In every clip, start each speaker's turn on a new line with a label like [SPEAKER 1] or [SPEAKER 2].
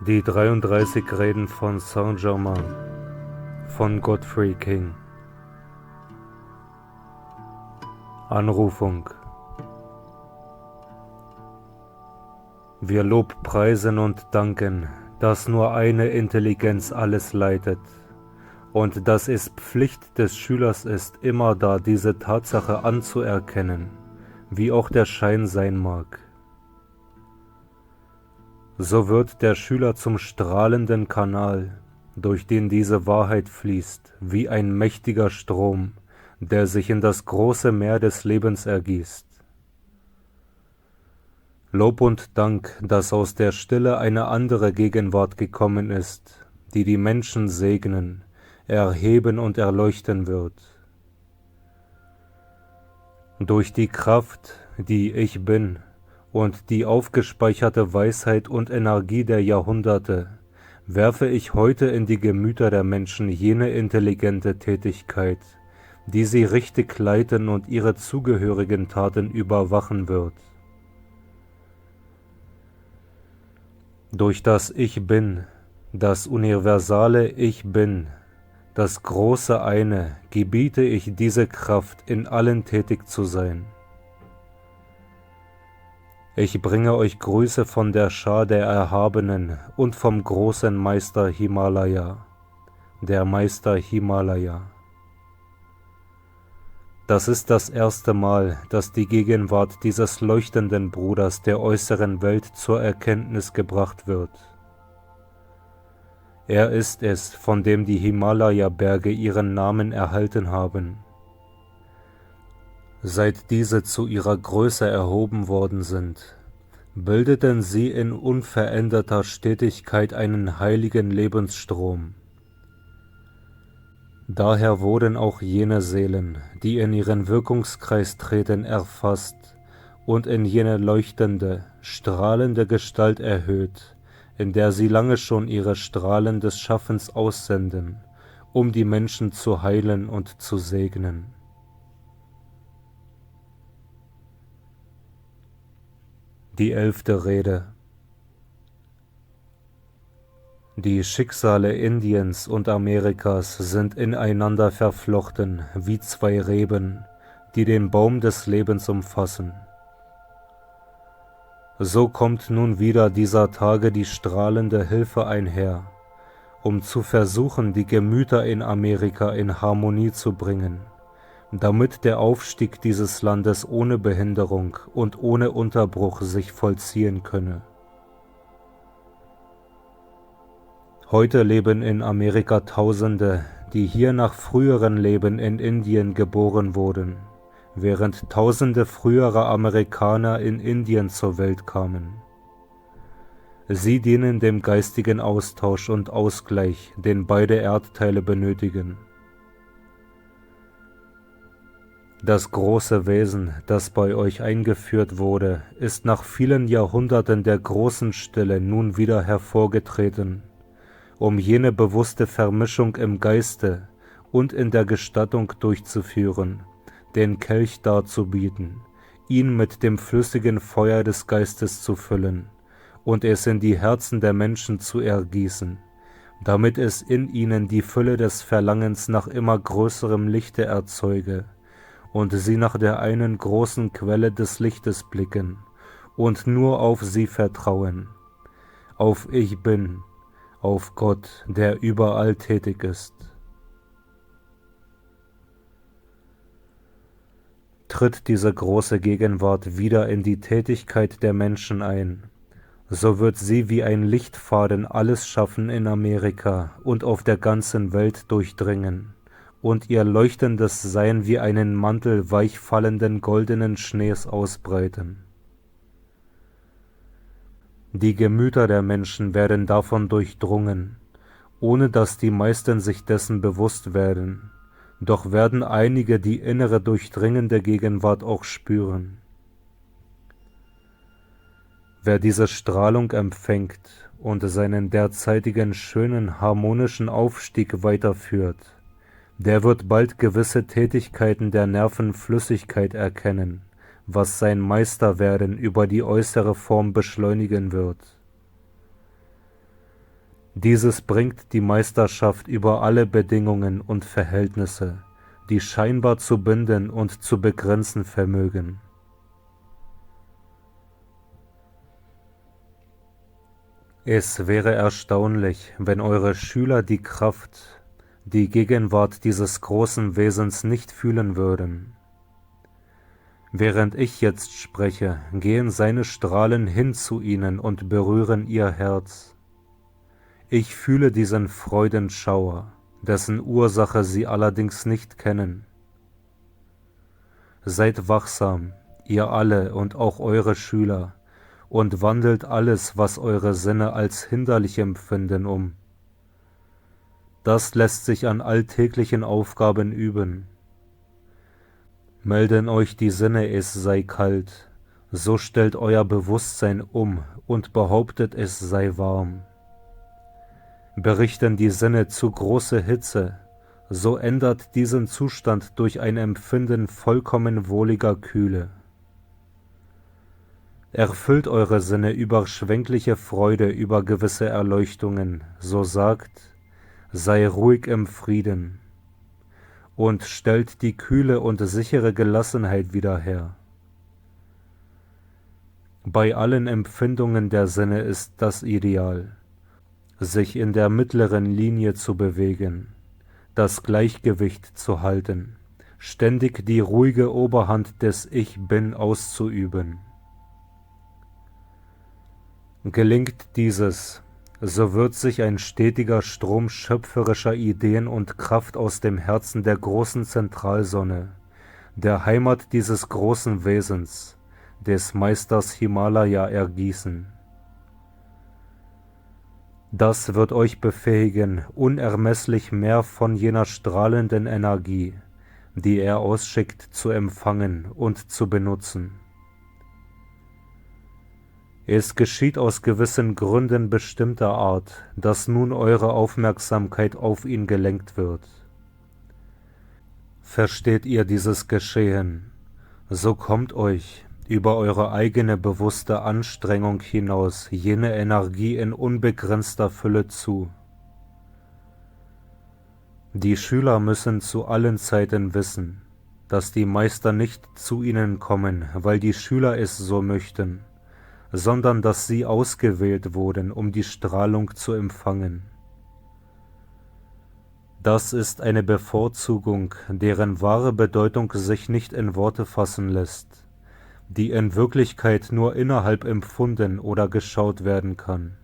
[SPEAKER 1] Die 33 Reden von Saint-Germain von Godfrey King. Anrufung. Wir lobpreisen und danken, dass nur eine Intelligenz alles leitet und dass es Pflicht des Schülers ist, immer da diese Tatsache anzuerkennen, wie auch der Schein sein mag. So wird der Schüler zum strahlenden Kanal, durch den diese Wahrheit fließt, wie ein mächtiger Strom, der sich in das große Meer des Lebens ergießt. Lob und Dank, dass aus der Stille eine andere Gegenwart gekommen ist, die die Menschen segnen, erheben und erleuchten wird. Durch die Kraft, die ich bin, und die aufgespeicherte Weisheit und Energie der Jahrhunderte werfe ich heute in die Gemüter der Menschen jene intelligente Tätigkeit, die sie richtig leiten und ihre zugehörigen Taten überwachen wird. Durch das Ich Bin, das universale Ich Bin, das große Eine, gebiete ich diese Kraft, in allen tätig zu sein. Ich bringe euch Grüße von der Schar der Erhabenen und vom großen Meister Himalaya, der Meister Himalaya. Das ist das erste Mal, dass die Gegenwart dieses leuchtenden Bruders der äußeren Welt zur Erkenntnis gebracht wird. Er ist es, von dem die Himalaya-Berge ihren Namen erhalten haben. Seit diese zu ihrer Größe erhoben worden sind, bildeten sie in unveränderter Stetigkeit einen heiligen Lebensstrom. Daher wurden auch jene Seelen, die in ihren Wirkungskreis treten, erfasst und in jene leuchtende, strahlende Gestalt erhöht, in der sie lange schon ihre Strahlen des Schaffens aussenden, um die Menschen zu heilen und zu segnen. Die 11. Rede. Die Schicksale Indiens und Amerikas sind ineinander verflochten wie zwei Reben, die den Baum des Lebens umfassen. So kommt nun wieder dieser Tage die strahlende Hilfe einher, um zu versuchen, die Gemüter in Amerika in Harmonie zu bringen, damit der Aufstieg dieses Landes ohne Behinderung und ohne Unterbruch sich vollziehen könne. Heute leben in Amerika Tausende, die hier nach früheren Leben in Indien geboren wurden, während Tausende früherer Amerikaner in Indien zur Welt kamen. Sie dienen dem geistigen Austausch und Ausgleich, den beide Erdteile benötigen. Das große Wesen, das bei euch eingeführt wurde, ist nach vielen Jahrhunderten der großen Stille nun wieder hervorgetreten, um jene bewusste Vermischung im Geiste und in der Gestattung durchzuführen, den Kelch darzubieten, ihn mit dem flüssigen Feuer des Geistes zu füllen und es in die Herzen der Menschen zu ergießen, damit es in ihnen die Fülle des Verlangens nach immer größerem Lichte erzeuge und sie nach der einen großen Quelle des Lichtes blicken und nur auf sie vertrauen, auf Ich Bin, auf Gott, der überall tätig ist. Tritt diese große Gegenwart wieder in die Tätigkeit der Menschen ein, so wird sie wie ein Lichtfaden alles Schaffen in Amerika und auf der ganzen Welt durchdringen und ihr leuchtendes Sein wie einen Mantel weichfallenden goldenen Schnees ausbreiten. Die Gemüter der Menschen werden davon durchdrungen, ohne dass die meisten sich dessen bewusst werden, doch werden einige die innere durchdringende Gegenwart auch spüren. Wer diese Strahlung empfängt und seinen derzeitigen schönen harmonischen Aufstieg weiterführt, der wird bald gewisse Tätigkeiten der Nervenflüssigkeit erkennen, was sein Meisterwerden über die äußere Form beschleunigen wird. Dieses bringt die Meisterschaft über alle Bedingungen und Verhältnisse, die scheinbar zu binden und zu begrenzen vermögen. Es wäre erstaunlich, wenn eure Schüler die Kraft, die Gegenwart dieses großen Wesens nicht fühlen würden. Während ich jetzt spreche, gehen seine Strahlen hin zu ihnen und berühren ihr Herz. Ich fühle diesen Freudenschauer, dessen Ursache sie allerdings nicht kennen. Seid wachsam, ihr alle und auch eure Schüler, und wandelt alles, was eure Sinne als hinderlich empfinden, um. Das lässt sich an alltäglichen Aufgaben üben. Melden euch die Sinne, es sei kalt, so stellt euer Bewusstsein um und behauptet, es sei warm. Berichten die Sinne zu große Hitze, so ändert diesen Zustand durch ein Empfinden vollkommen wohliger Kühle. Erfüllt eure Sinne überschwängliche Freude über gewisse Erleuchtungen, so sagt, sei ruhig im Frieden, und stellt die kühle und sichere Gelassenheit wieder her. Bei allen Empfindungen der Sinne ist das Ideal, sich in der mittleren Linie zu bewegen, das Gleichgewicht zu halten, ständig die ruhige Oberhand des Ich Bin auszuüben. Gelingt dieses, so wird sich ein stetiger Strom schöpferischer Ideen und Kraft aus dem Herzen der großen Zentralsonne, der Heimat dieses großen Wesens, des Meisters Himalaya ergießen. Das wird euch befähigen, unermesslich mehr von jener strahlenden Energie, die er ausschickt, zu empfangen und zu benutzen. Es geschieht aus gewissen Gründen bestimmter Art, dass nun eure Aufmerksamkeit auf ihn gelenkt wird. Versteht ihr dieses Geschehen, so kommt euch über eure eigene bewusste Anstrengung hinaus jene Energie in unbegrenzter Fülle zu. Die Schüler müssen zu allen Zeiten wissen, dass die Meister nicht zu ihnen kommen, weil die Schüler es so möchten, sondern dass sie ausgewählt wurden, um die Strahlung zu empfangen. Das ist eine Bevorzugung, deren wahre Bedeutung sich nicht in Worte fassen lässt, die in Wirklichkeit nur innerhalb empfunden oder geschaut werden kann.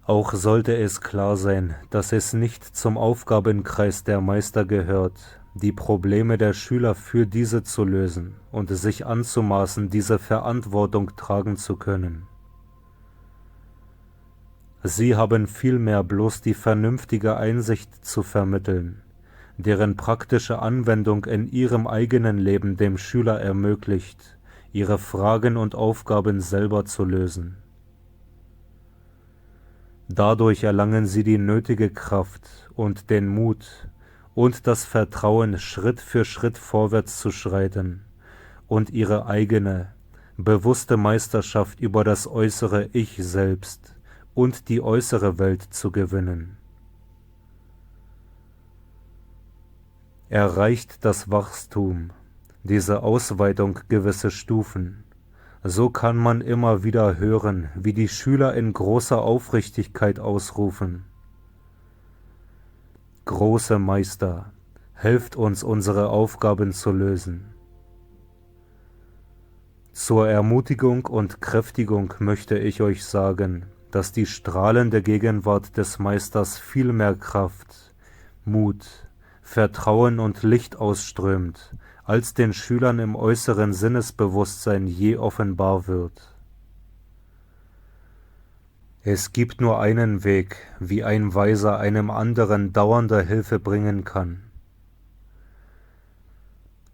[SPEAKER 1] Auch sollte es klar sein, dass es nicht zum Aufgabenkreis der Meister gehört, die Probleme der Schüler für diese zu lösen und sich anzumaßen, diese Verantwortung tragen zu können. Sie haben vielmehr bloß die vernünftige Einsicht zu vermitteln, deren praktische Anwendung in ihrem eigenen Leben dem Schüler ermöglicht, ihre Fragen und Aufgaben selber zu lösen. Dadurch erlangen sie die nötige Kraft und den Mut und das Vertrauen, Schritt für Schritt vorwärts zu schreiten und ihre eigene, bewusste Meisterschaft über das äußere Ich selbst und die äußere Welt zu gewinnen. Erreicht das Wachstum, diese Ausweitung gewisse Stufen, so kann man immer wieder hören, wie die Schüler in großer Aufrichtigkeit ausrufen: Große Meister, helft uns, unsere Aufgaben zu lösen. Zur Ermutigung und Kräftigung möchte ich euch sagen, dass die strahlende Gegenwart des Meisters viel mehr Kraft, Mut, Vertrauen und Licht ausströmt, als den Schülern im äußeren Sinnesbewusstsein je offenbar wird. Es gibt nur einen Weg, wie ein Weiser einem anderen dauernde Hilfe bringen kann.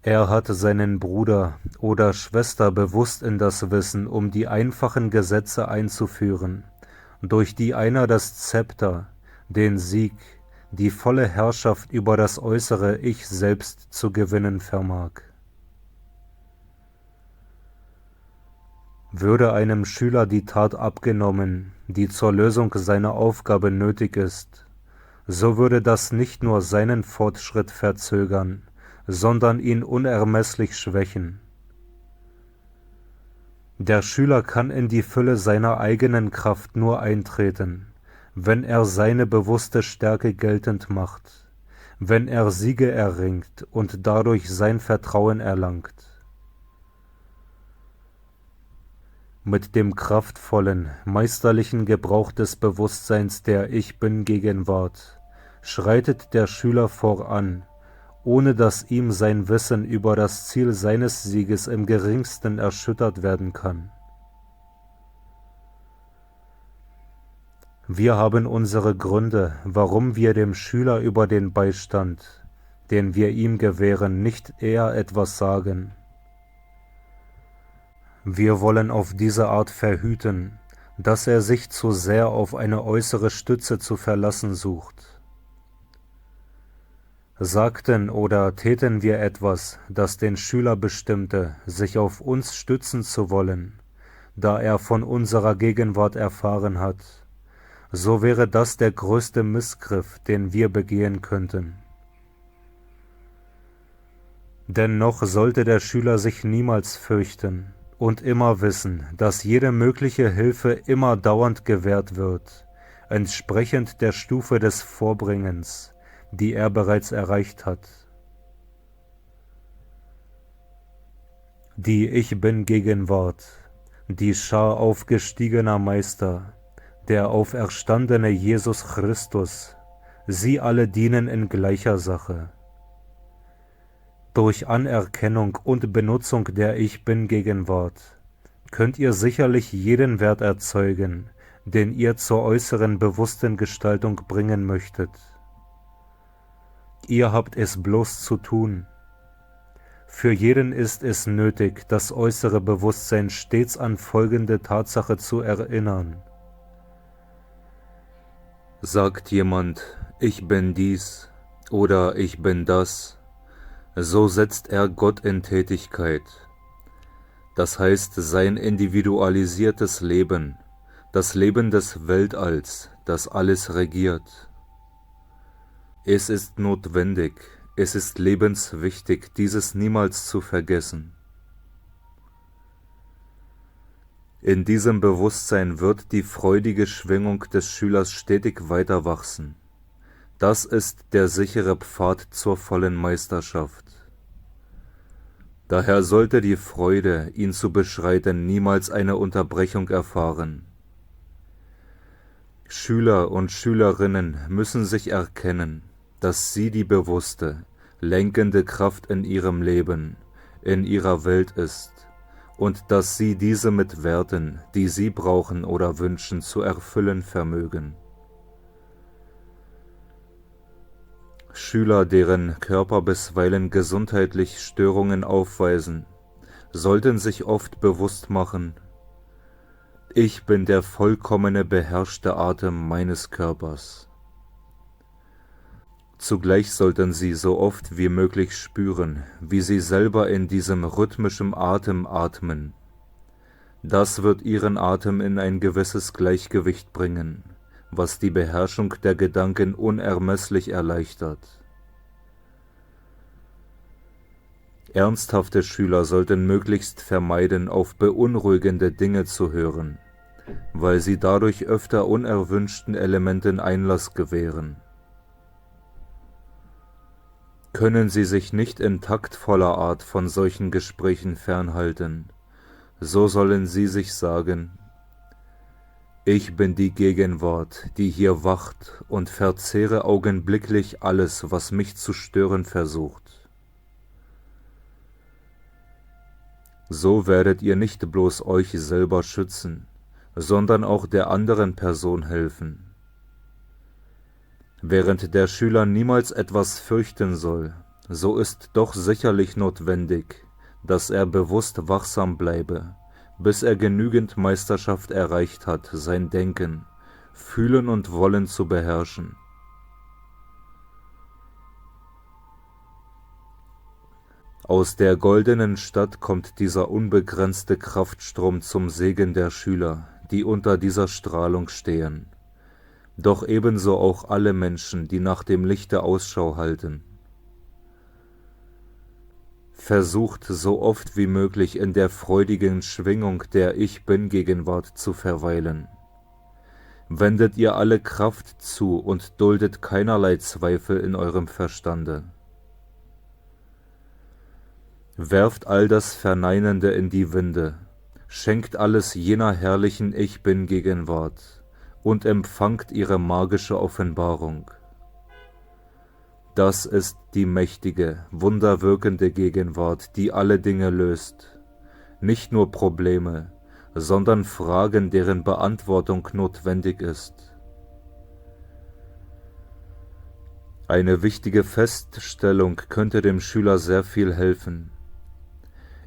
[SPEAKER 1] Er hat seinen Bruder oder Schwester bewusst in das Wissen, um die einfachen Gesetze einzuführen, durch die einer das Zepter, den Sieg, die volle Herrschaft über das äußere Ich selbst zu gewinnen vermag. Würde einem Schüler die Tat abgenommen, die zur Lösung seiner Aufgabe nötig ist, so würde das nicht nur seinen Fortschritt verzögern, sondern ihn unermesslich schwächen. Der Schüler kann in die Fülle seiner eigenen Kraft nur eintreten, wenn er seine bewusste Stärke geltend macht, wenn er Siege erringt und dadurch sein Vertrauen erlangt. Mit dem kraftvollen, meisterlichen Gebrauch des Bewusstseins der Ich-Bin-Gegenwart schreitet der Schüler voran, ohne dass ihm sein Wissen über das Ziel seines Sieges im geringsten erschüttert werden kann. Wir haben unsere Gründe, warum wir dem Schüler über den Beistand, den wir ihm gewähren, nicht eher etwas sagen. Wir wollen auf diese Art verhüten, dass er sich zu sehr auf eine äußere Stütze zu verlassen sucht. Sagten oder täten wir etwas, das den Schüler bestimmte, sich auf uns stützen zu wollen, da er von unserer Gegenwart erfahren hat, so wäre das der größte Missgriff, den wir begehen könnten. Dennoch sollte der Schüler sich niemals fürchten und immer wissen, dass jede mögliche Hilfe immer dauernd gewährt wird, entsprechend der Stufe des Vorbringens, die er bereits erreicht hat. Die Ich-Bin-Gegenwart, die Schar aufgestiegener Meister, der auferstandene Jesus Christus, sie alle dienen in gleicher Sache. Durch Anerkennung und Benutzung der Ich-Bin-Gegenwart könnt ihr sicherlich jeden Wert erzeugen, den ihr zur äußeren bewussten Gestaltung bringen möchtet. Ihr habt es bloß zu tun. Für jeden ist es nötig, das äußere Bewusstsein stets an folgende Tatsache zu erinnern. Sagt jemand, ich bin dies oder ich bin das, so setzt er Gott in Tätigkeit. Das heißt, sein individualisiertes Leben, das Leben des Weltalls, das alles regiert. Es ist notwendig, es ist lebenswichtig, dieses niemals zu vergessen. In diesem Bewusstsein wird die freudige Schwingung des Schülers stetig weiter wachsen. Das ist der sichere Pfad zur vollen Meisterschaft. Daher sollte die Freude, ihn zu beschreiten, niemals eine Unterbrechung erfahren. Schüler und Schülerinnen müssen sich erkennen, dass sie die bewusste, lenkende Kraft in ihrem Leben, in ihrer Welt ist und dass sie diese mit Werten, die sie brauchen oder wünschen, zu erfüllen vermögen. Schüler, deren Körper bisweilen gesundheitlich Störungen aufweisen, sollten sich oft bewusst machen: Ich bin der vollkommene beherrschte Atem meines Körpers. Zugleich sollten sie so oft wie möglich spüren, wie sie selber in diesem rhythmischen Atem atmen. Das wird ihren Atem in ein gewisses Gleichgewicht bringen, was die Beherrschung der Gedanken unermesslich erleichtert. Ernsthafte Schüler sollten möglichst vermeiden, auf beunruhigende Dinge zu hören, weil sie dadurch öfter unerwünschten Elementen Einlass gewähren. Können sie sich nicht in taktvoller Art von solchen Gesprächen fernhalten, so sollen sie sich sagen: Ich bin die Gegenwart, die hier wacht und verzehre augenblicklich alles, was mich zu stören versucht. So werdet ihr nicht bloß euch selber schützen, sondern auch der anderen Person helfen. Während der Schüler niemals etwas fürchten soll, so ist doch sicherlich notwendig, dass er bewusst wachsam bleibe, bis er genügend Meisterschaft erreicht hat, sein Denken, Fühlen und Wollen zu beherrschen. Aus der goldenen Stadt kommt dieser unbegrenzte Kraftstrom zum Segen der Schüler, die unter dieser Strahlung stehen, doch ebenso auch alle Menschen, die nach dem Lichte Ausschau halten. Versucht so oft wie möglich in der freudigen Schwingung der Ich-Bin-Gegenwart zu verweilen. Wendet ihr alle Kraft zu und duldet keinerlei Zweifel in eurem Verstande. Werft all das Verneinende in die Winde, schenkt alles jener herrlichen Ich-Bin-Gegenwart und empfangt ihre magische Offenbarung. Das ist die mächtige, wunderwirkende Gegenwart, die alle Dinge löst, nicht nur Probleme, sondern Fragen, deren Beantwortung notwendig ist. Eine wichtige Feststellung könnte dem Schüler sehr viel helfen.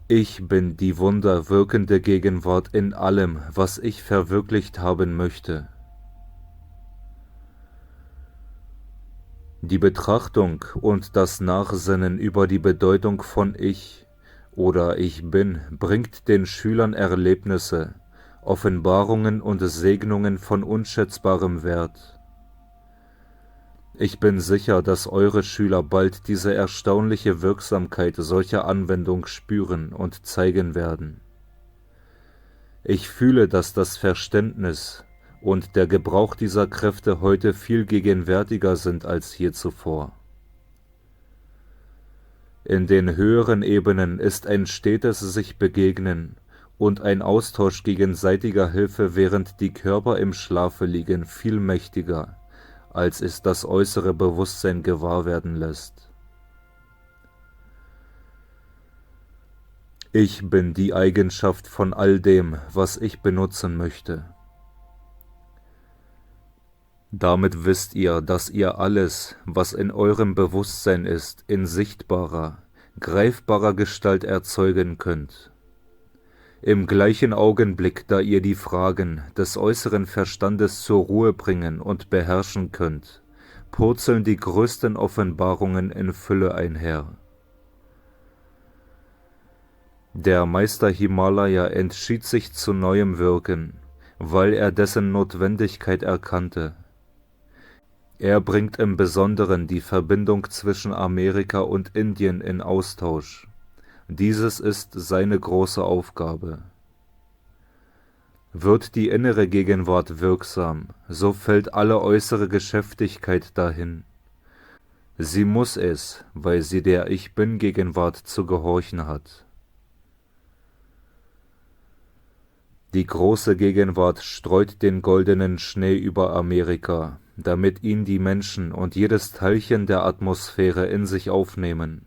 [SPEAKER 1] Ich bin die wunderwirkende Gegenwart in allem, was ich verwirklicht haben möchte. Die Betrachtung und das Nachsinnen über die Bedeutung von Ich oder Ich Bin bringt den Schülern Erlebnisse, Offenbarungen und Segnungen von unschätzbarem Wert. Ich bin sicher, dass eure Schüler bald diese erstaunliche Wirksamkeit solcher Anwendung spüren und zeigen werden. Ich fühle, dass das Verständnis und der Gebrauch dieser Kräfte heute viel gegenwärtiger sind als je zuvor. In den höheren Ebenen ist ein stetes sich begegnen und ein Austausch gegenseitiger Hilfe, während die Körper im Schlafe liegen, viel mächtiger, als es das äußere Bewusstsein gewahr werden lässt. Ich bin die Eigenschaft von all dem, was ich benutzen möchte. Damit wisst ihr, dass ihr alles, was in eurem Bewusstsein ist, in sichtbarer, greifbarer Gestalt erzeugen könnt. Im gleichen Augenblick, da ihr die Fragen des äußeren Verstandes zur Ruhe bringen und beherrschen könnt, purzeln die größten Offenbarungen in Fülle einher. Der Meister Himalaya entschied sich zu neuem Wirken, weil er dessen Notwendigkeit erkannte. Er bringt im Besonderen die Verbindung zwischen Amerika und Indien in Austausch. Dieses ist seine große Aufgabe. Wird die innere Gegenwart wirksam, so fällt alle äußere Geschäftigkeit dahin. Sie muss es, weil sie der Ich-Bin-Gegenwart zu gehorchen hat. Die große Gegenwart streut den goldenen Schnee über Amerika, damit ihn die Menschen und jedes Teilchen der Atmosphäre in sich aufnehmen.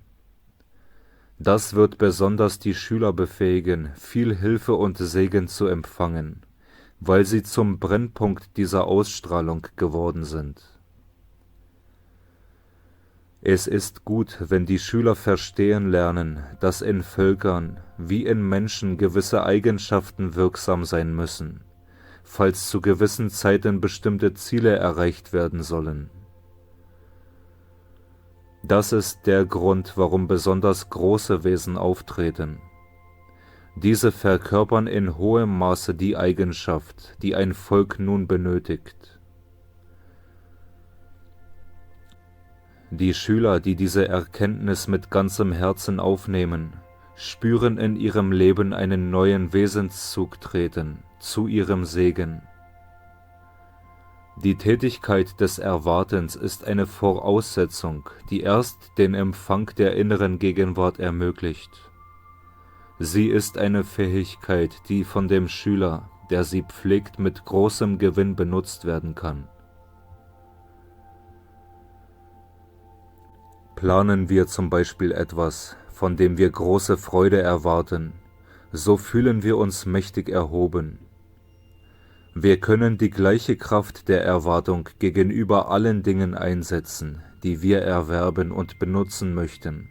[SPEAKER 1] Das wird besonders die Schüler befähigen, viel Hilfe und Segen zu empfangen, weil sie zum Brennpunkt dieser Ausstrahlung geworden sind. Es ist gut, wenn die Schüler verstehen lernen, dass in Völkern wie in Menschen gewisse Eigenschaften wirksam sein müssen, falls zu gewissen Zeiten bestimmte Ziele erreicht werden sollen. Das ist der Grund, warum besonders große Wesen auftreten. Diese verkörpern in hohem Maße die Eigenschaft, die ein Volk nun benötigt. Die Schüler, die diese Erkenntnis mit ganzem Herzen aufnehmen, spüren in ihrem Leben einen neuen Wesenszug treten, zu ihrem Segen. Die Tätigkeit des Erwartens ist eine Voraussetzung, die erst den Empfang der inneren Gegenwart ermöglicht. Sie ist eine Fähigkeit, die von dem Schüler, der sie pflegt, mit großem Gewinn benutzt werden kann. Planen wir zum Beispiel etwas, von dem wir große Freude erwarten, so fühlen wir uns mächtig erhoben. Wir können die gleiche Kraft der Erwartung gegenüber allen Dingen einsetzen, die wir erwerben und benutzen möchten,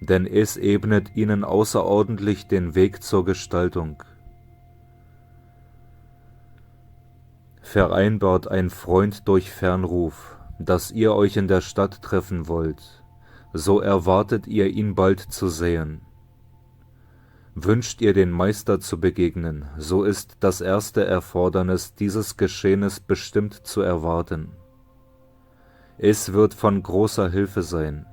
[SPEAKER 1] denn es ebnet ihnen außerordentlich den Weg zur Gestaltung. Vereinbart ein Freund durch Fernruf, dass ihr euch in der Stadt treffen wollt. so erwartet ihr ihn bald zu sehen. Wünscht ihr den Meister zu begegnen, so ist das erste Erfordernis dieses Geschehens bestimmt zu erwarten. Es wird von großer Hilfe sein.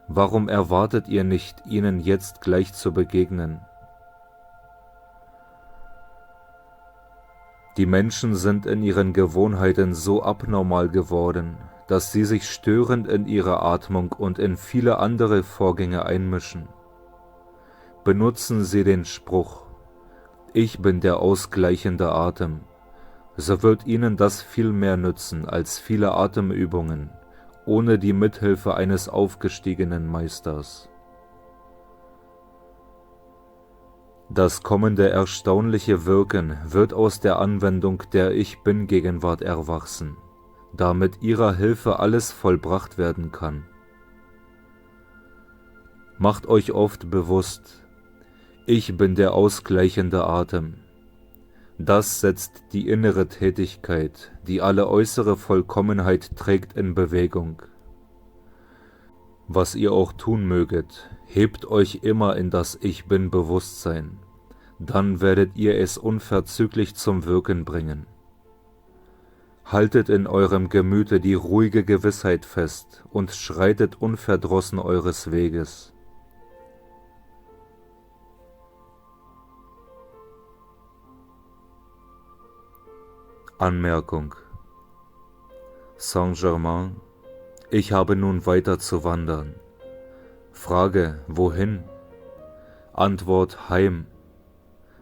[SPEAKER 1] Warum erwartet ihr nicht, ihnen jetzt gleich zu begegnen? Die Menschen sind in ihren Gewohnheiten so abnormal geworden, dass sie sich störend in ihre Atmung und in viele andere Vorgänge einmischen. Benutzen Sie den Spruch: Ich bin der ausgleichende Atem, so wird Ihnen das viel mehr nützen als viele Atemübungen, ohne die Mithilfe eines aufgestiegenen Meisters. Das kommende erstaunliche Wirken wird aus der Anwendung der Ich-Bin-Gegenwart erwachsen, da mit ihrer Hilfe alles vollbracht werden kann. Macht euch oft bewusst: Ich bin der ausgleichende Atem. Das setzt die innere Tätigkeit, die alle äußere Vollkommenheit trägt, in Bewegung. Was ihr auch tun möget, hebt euch immer in das Ich-Bin-Bewusstsein, dann werdet ihr es unverzüglich zum Wirken bringen. Haltet in eurem Gemüte die ruhige Gewissheit fest und schreitet unverdrossen eures Weges. Anmerkung: Saint-Germain: Ich habe nun weiter zu wandern. Frage: Wohin? Antwort: Heim.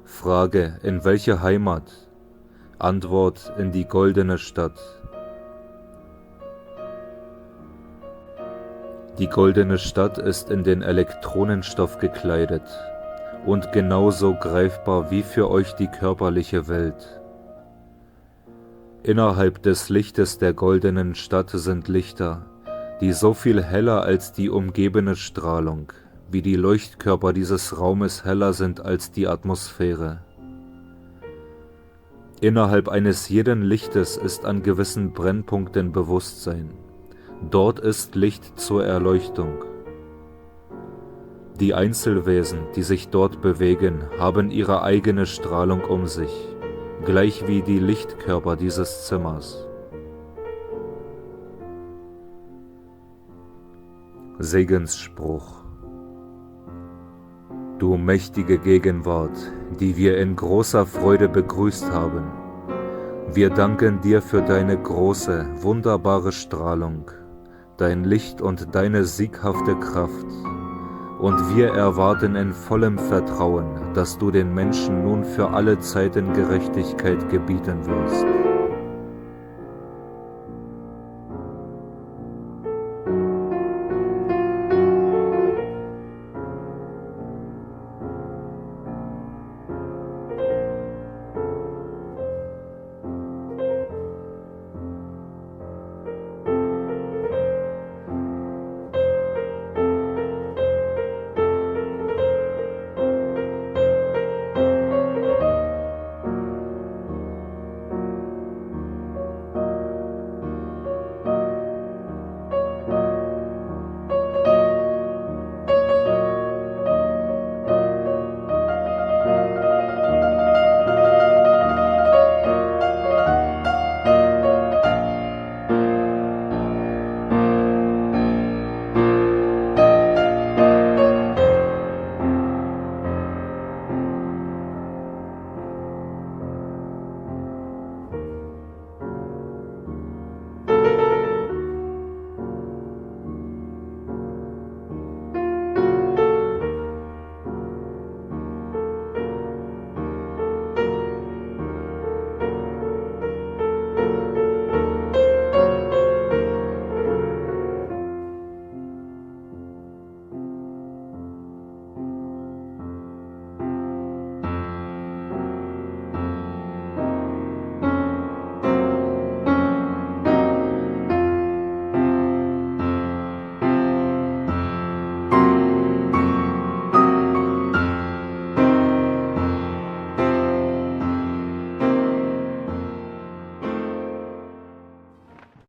[SPEAKER 1] Frage: In welche Heimat? Antwort: In die goldene Stadt. Die goldene Stadt ist in den Elektronenstoff gekleidet und genauso greifbar wie für euch die körperliche Welt. Innerhalb des Lichtes der goldenen Stadt sind Lichter, die so viel heller als die umgebende Strahlung, wie die Leuchtkörper dieses Raumes heller sind als die Atmosphäre. Innerhalb eines jeden Lichtes ist an gewissen Brennpunkten Bewusstsein. Dort ist Licht zur Erleuchtung. Die Einzelwesen, die sich dort bewegen, haben ihre eigene Strahlung um sich, gleich wie die Lichtkörper dieses Zimmers. Segensspruch: Du mächtige Gegenwart, die wir in großer Freude begrüßt haben, wir danken dir für deine große, wunderbare Strahlung, dein Licht und deine sieghafte Kraft, und wir erwarten in vollem Vertrauen, dass du den Menschen nun für alle Zeiten Gerechtigkeit gebieten wirst.